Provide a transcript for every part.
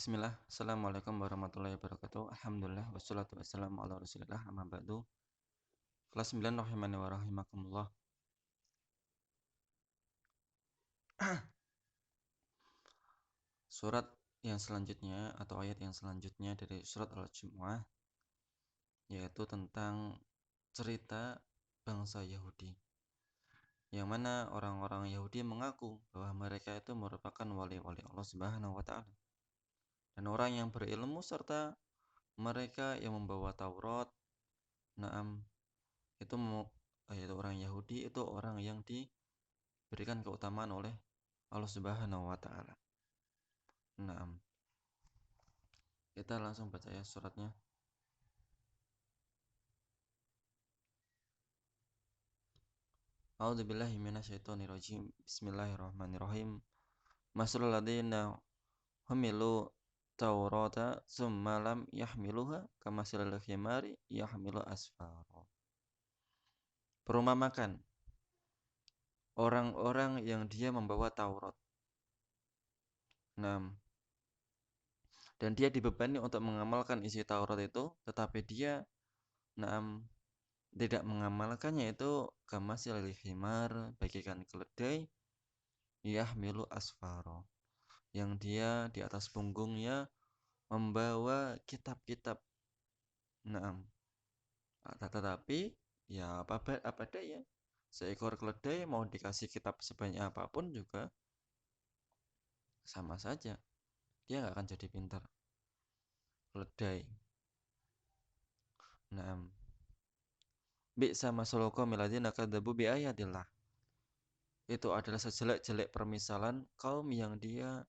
Bismillah, Assalamualaikum warahmatullahi wabarakatuh. Alhamdulillah, wassalatu wassalamu ala rasulillah, amma ba'du. Kelas 9 rahimani wa rahimakumullah. Surat yang selanjutnya atau ayat yang selanjutnya dari surat Al-Jumu'ah, yaitu tentang cerita bangsa Yahudi, yang mana orang-orang Yahudi mengaku bahwa mereka itu merupakan wali-wali Allah Subhanahu wa Ta'ala, dan orang yang berilmu serta mereka yang membawa Taurat. Naam, itu yaitu orang Yahudi itu orang yang diberikan keutamaan oleh Allah Subhanahu wa Ta'ala. Naam, kita langsung baca ya suratnya. A'udzubillahi minasyaitonirrajim. Bismillahirrahmanirrahim. Masalul ladzina humilu Taurata summa lam yahmiluha kamasalil himari yahmilu asfara. Perumpamakan orang-orang yang dia membawa Taurat. Naam. Dan dia dibebani untuk mengamalkan isi Taurat itu, tetapi dia tidak mengamalkannya, itu kamasil himar, bagikan keledai yahmilu asfaro, yang dia di atas punggungnya membawa kitab-kitab. Tetapi ya apa daya, seekor keledai mau dikasih kitab sebanyak apapun juga sama saja, dia nggak akan jadi pintar. Keledai. Bi'sa masalul qaumil ladzina kadzabu bi ayatillah. Itu adalah sejelek-jelek permisalan kaum yang dia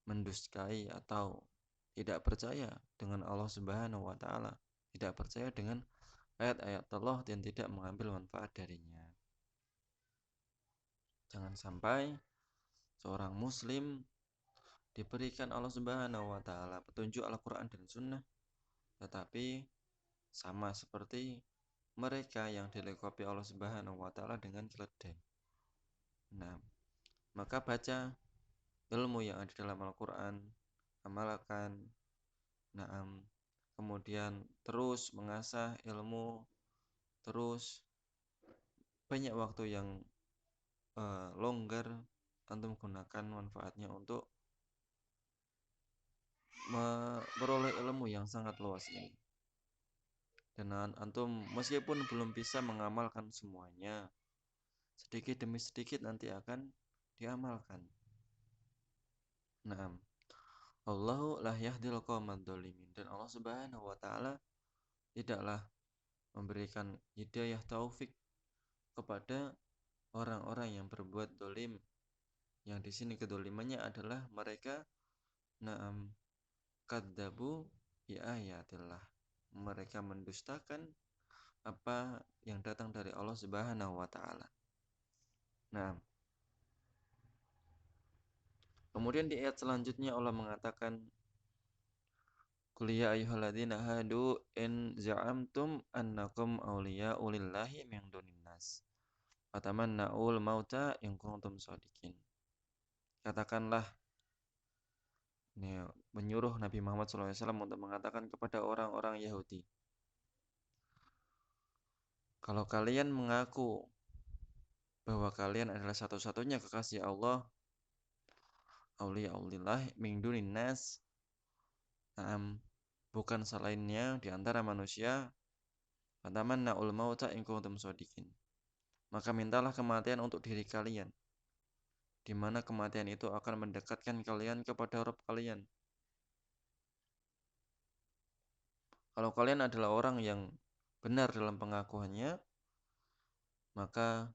mendustai atau tidak percaya dengan Allah Subhanahu wa Ta'ala, tidak percaya dengan ayat-ayat Allah dan tidak mengambil manfaat darinya. Jangan sampai seorang muslim diberikan Allah Subhanahu wa Ta'ala petunjuk Al-Quran dan Sunnah, tetapi sama seperti mereka yang dilengkapi Allah Subhanahu wa Ta'ala dengan keledai. Maka baca ilmu yang ada dalam Al-Quran, amalkan, kemudian terus mengasah ilmu, terus banyak waktu yang longgar antum gunakan manfaatnya untuk memperoleh ilmu yang sangat luas ini. Dan antum meskipun belum bisa mengamalkan semuanya, sedikit demi sedikit nanti akan diamalkan. Allahu la yahdil qaumadz dzalimin, dan Allah Subhanahu wa Ta'ala tidaklah memberikan hidayah taufik kepada orang-orang yang berbuat dolim. Yang di sini kedolimannya adalah mereka kadzabu bi ayatillah, mereka mendustakan apa yang datang dari Allah Subhanahu wa Ta'ala. Kemudian di ayat selanjutnya Allah mengatakan, Qul ya ayyuhalladzina hadu in za'amtum annakum awliya'u lillahi min dunin nas fatamanna'ul mauta in kuntum shadiqin. Katakanlah, ini menyuruh Nabi Muhammad SAW untuk mengatakan kepada orang-orang Yahudi, kalau kalian mengaku bahwa kalian adalah satu-satunya kekasih Allah, awliya'ulillah min dunin nas, bukan selainnya di antara manusia, fatamanna'ul mauta in kuntum shadiqin, maka mintalah kematian untuk diri kalian, di mana kematian itu akan mendekatkan kalian kepada Rabb kalian. Kalau kalian adalah orang yang benar dalam pengakuannya, maka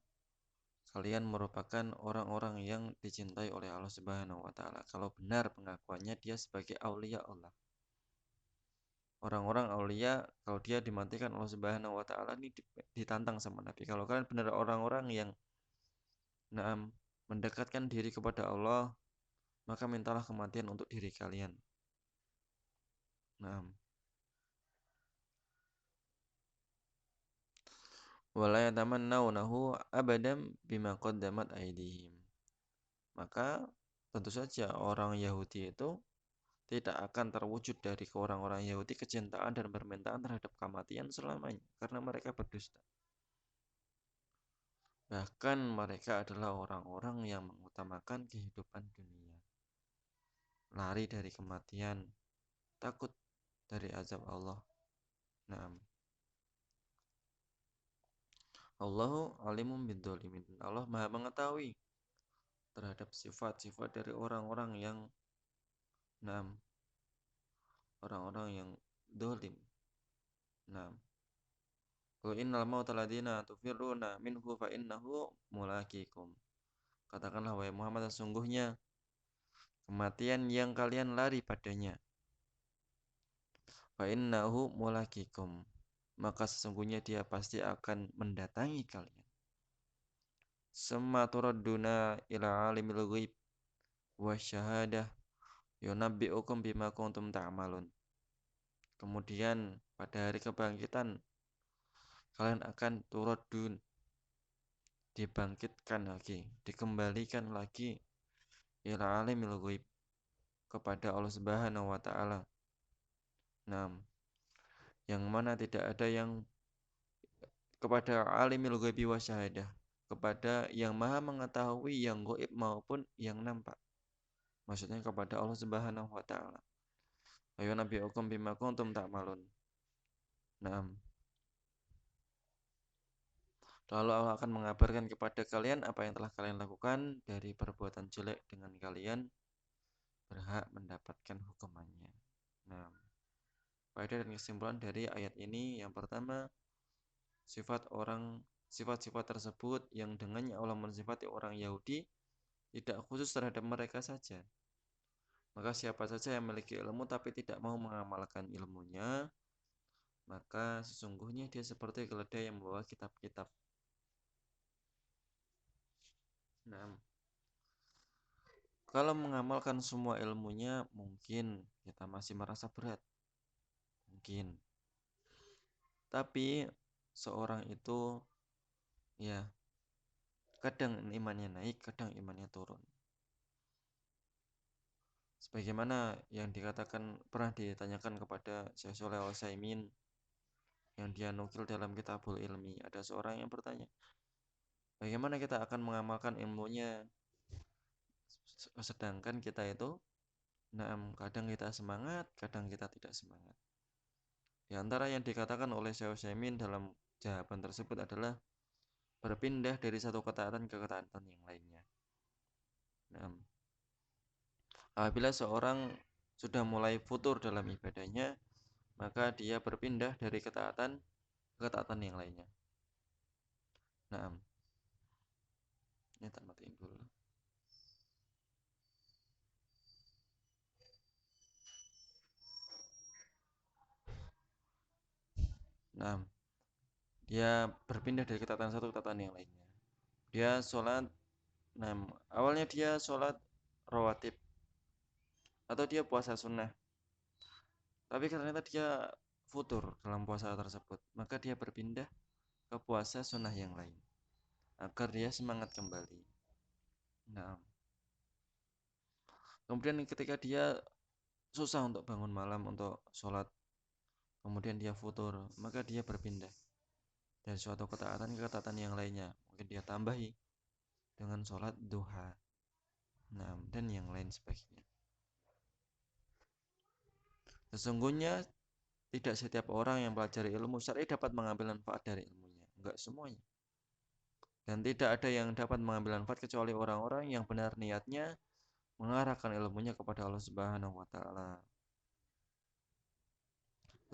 kalian merupakan orang-orang yang dicintai oleh Allah Subhanahu wa Ta'ala. Kalau benar pengakuannya dia sebagai aulia Allah. Orang-orang aulia, kalau dia dimatikan Allah Subhanahu wa Ta'ala, ini ditantang sama Nabi. Kalau kalian benar orang-orang yang mendekatkan diri kepada Allah, maka mintalah kematian untuk diri kalian. Wala yatamannawnahu abadan bima qaddamat aydihim. Maka tentu saja orang Yahudi itu tidak akan terwujud dari orang-orang Yahudi kecintaan dan permintaan terhadap kematian selamanya karena mereka berdusta. Bahkan mereka adalah orang-orang yang mengutamakan kehidupan dunia, lari dari kematian, takut dari azab Allah. Naam. Allahu alimun bidzalimin. Allah Maha mengetahui terhadap sifat-sifat dari orang-orang yang naam, orang-orang yang dolim. Naam. Qul innal mauta ladina tufirruna minhu fa innahu mulaqikum. Katakanlah wahai Muhammad, sesungguhnya kematian yang kalian lari padanya, fa innahu mulaqikum, maka sesungguhnya dia pasti akan mendatangi kalian. Summa turadduna ila alimil ghaib wasyahadah yunabbi'ukum bima kuntum ta'malun. Kemudian pada hari kebangkitan kalian akan turaddun, dibangkitkan lagi, dikembalikan lagi ila alimil ghaib, kepada Allah Subhanahu wa taala. Nah, yang mana tidak ada yang kepada alimil ghaibi wasyahadah, kepada yang maha mengetahui yang gaib maupun yang nampak. Maksudnya kepada Allah Subhanahu wa taala. Ayo nabiyukum bima kuntum ta'malun. Naam. Lalu Allah akan mengabarkan kepada kalian apa yang telah kalian lakukan dari perbuatan jelek dengan kalian berhak mendapatkan hukumannya. Nah, faedah dan kesimpulan dari ayat ini, yang pertama, sifat-sifat tersebut yang dengannya Allah mensifati orang Yahudi tidak khusus terhadap mereka saja. Maka siapa saja yang memiliki ilmu tapi tidak mau mengamalkan ilmunya, maka sesungguhnya dia seperti keledai yang membawa kitab-kitab. Nah, kalau mengamalkan semua ilmunya mungkin kita masih merasa berat. Mungkin. Tapi seorang itu ya kadang imannya naik, kadang imannya turun. Sebagaimana yang dikatakan, pernah ditanyakan kepada Syekh Shalih Al Utsaimin yang dia nukil dalam Kitabul Ilmi. Ada seorang yang bertanya, bagaimana kita akan mengamalkan ilmunya sedangkan kita itu kadang kita semangat, kadang kita tidak semangat. Di antara yang dikatakan oleh Syekh Utsaimin dalam jawaban tersebut adalah berpindah dari satu ketaatan ke ketaatan yang lainnya. Apabila seorang sudah mulai futur dalam ibadahnya, maka dia berpindah dari ketaatan ke ketaatan yang lainnya. Nah, ini tak matiin dulu. Nah, dia berpindah dari ketaatan satu ke ketaatan yang lainnya. Dia sholat, awalnya dia sholat rawatib atau dia puasa sunnah, tapi ternyata dia futur dalam puasa tersebut, maka dia berpindah ke puasa sunnah yang lain agar dia semangat kembali. Nah, kemudian ketika dia susah untuk bangun malam untuk sholat, kemudian dia futur, maka dia berpindah dari suatu ketaatan ke ketaatan yang lainnya. Mungkin dia tambahi dengan sholat duha, dan yang lain sebagainya. Sesungguhnya tidak setiap orang yang pelajari ilmu syar'i dapat mengambil manfaat dari ilmunya, enggak semuanya. Dan tidak ada yang dapat mengambil manfaat kecuali orang-orang yang benar niatnya mengarahkan ilmunya kepada Allah Subhanahu wa taala.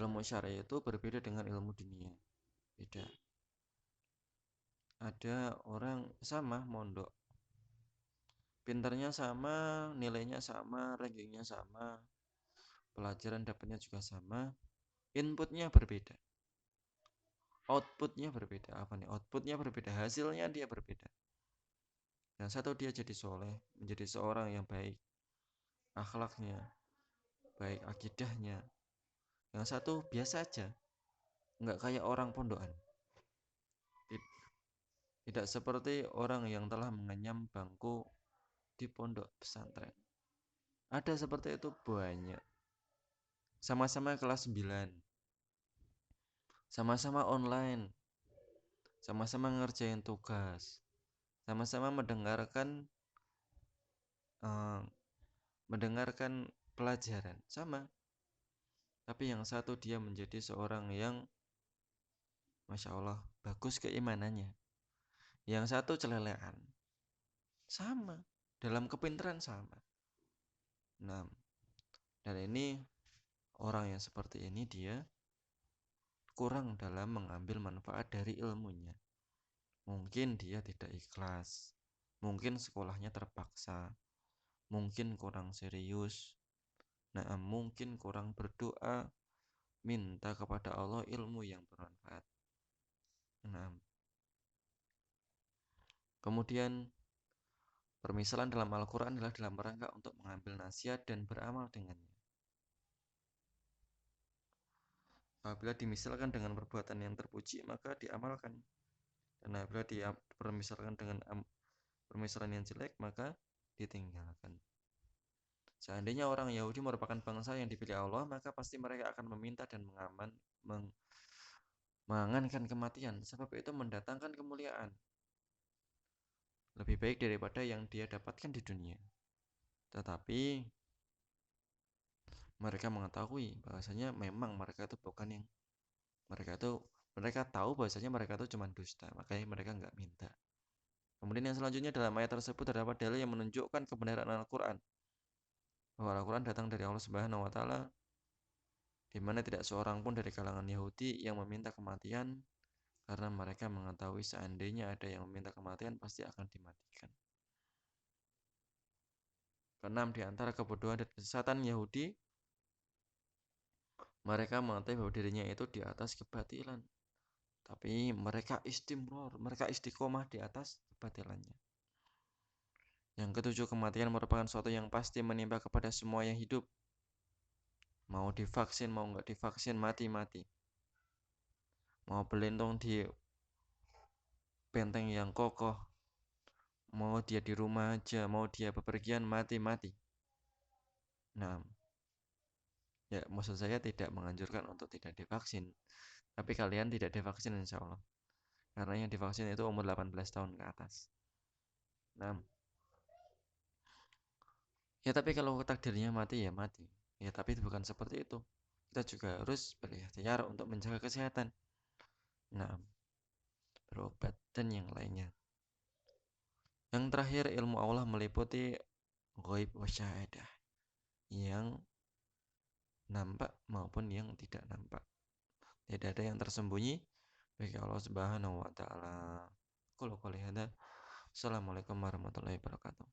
Ilmu syar'i itu berbeda dengan ilmu dunia. Beda. Ada orang sama mondok, pintarnya sama, nilainya sama, rankingnya sama, pelajaran dapatnya juga sama, inputnya berbeda, outputnya berbeda. Outputnya berbeda, hasilnya dia berbeda. Yang satu dia jadi soleh, menjadi seorang yang baik akhlaknya, baik akidahnya. Yang satu biasa aja, nggak kayak orang pondokan, tidak seperti orang yang telah mengenyam bangku di pondok pesantren. Ada seperti itu banyak. Sama-sama kelas 9, sama-sama online, sama-sama ngerjain tugas, sama-sama eh, mendengarkan pelajaran, sama. Tapi yang satu dia menjadi seorang yang Masya Allah bagus keimanannya. Yang satu celelean, sama. Dalam kepintaran sama. Nah, dan ini orang yang seperti ini dia kurang dalam mengambil manfaat dari ilmunya. Mungkin dia tidak ikhlas, mungkin sekolahnya terpaksa, mungkin kurang serius, nah mungkin kurang berdoa, minta kepada Allah ilmu yang bermanfaat. Nah, kemudian permisalan dalam Al-Quran adalah dalam rangka untuk mengambil nasihat dan beramal dengannya. Apabila dimisalkan dengan perbuatan yang terpuji, maka diamalkan. Dan apabila dipermisalkan dengan permisalan yang jelek, maka ditinggalkan. Seandainya orang Yahudi merupakan bangsa yang dipilih Allah, maka pasti mereka akan meminta dan mengangankan kematian, sebab itu mendatangkan kemuliaan. Lebih baik daripada yang dia dapatkan di dunia. Tetapi mereka mengetahui bahwasanya memang mereka itu bukan yang mereka tahu bahwasanya mereka itu cuma dusta, makanya mereka nggak minta. Kemudian yang selanjutnya dalam ayat tersebut terdapat dalil yang menunjukkan kebenaran Al-Quran, bahwa Al-Quran datang dari Allah Subhanahu Wa Taala, di mana tidak seorang pun dari kalangan Yahudi yang meminta kematian, karena mereka mengetahui seandainya ada yang meminta kematian pasti akan dimatikan. Keenam, di antara kebodohan dan kesesatan Yahudi, mereka mengetahui bahwa dirinya itu di atas kebatilan, tapi mereka istiqomah di atas kebatilannya. Yang ketujuh, kematian merupakan suatu yang pasti menimpa kepada semua yang hidup. Mau divaksin, mau nggak divaksin, mati-mati. Mau berlindung di benteng yang kokoh, mau dia di rumah aja, mau dia bepergian, mati-mati. Nah, ya maksud saya tidak menganjurkan untuk tidak divaksin, tapi kalian tidak divaksin insya Allah. Karena yang divaksin itu umur 18 tahun ke atas. Nah, ya tapi kalau takdirnya mati ya mati. Ya tapi bukan seperti itu. Kita juga harus berikhtiar untuk menjaga kesehatan. Nah, berobat dan yang lainnya. Yang terakhir, ilmu Allah meliputi ghaib wa syahadah, yang nampak maupun yang tidak nampak. Tidak ada yang tersembunyi bagi Allah Subhanahu wa taala. Qul qouli hadza. Assalamualaikum warahmatullahi wabarakatuh.